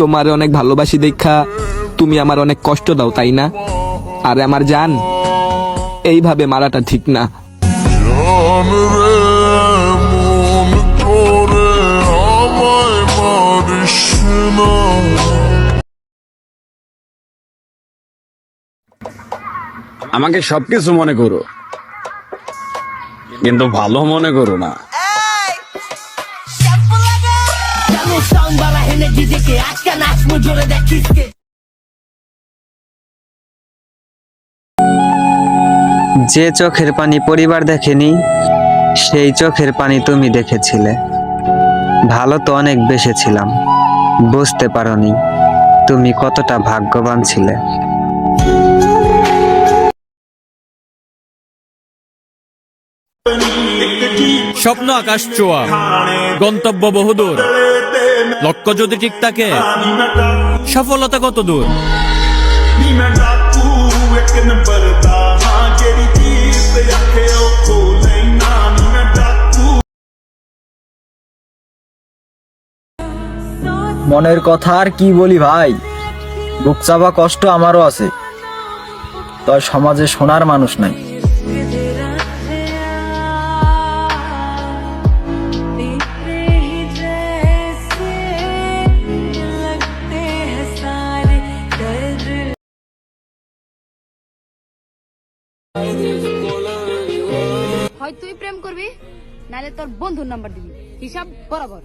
তোমার অনেক ভালোবাসি দেখা তুমি আমার অনেক কষ্ট দাও, তাই না? আর আমার জান, এইভাবে মারাটা ঠিক না। আমাকে সবকিছু মনে করো, কিন্তু ভালো মনে করো না। যে চোখের পানি পরিবার দেখেনি, সেই চোখের পানি তুমি দেখেছিলে। ভালো তো অনেক বেসেছিলাম, বুঝতে পারোনি তুমি কতটা ভাগ্যবান ছিলে। স্বপ্ন আকাশ ছোঁয়া, গন্তব্য বহুদূর, লক্ষ্য যদি ঠিক থাকে সফলতা কত দূর। মনের কথা আর কি বলি ভাই, বুক চাপা কষ্ট আমারও আছে, তবে সমাজে শোনার মানুষ নাই। হয় তুই প্রেম করবি, নালে তোর বন্ধুর নাম্বার দিবি, হিসাব বরাবর।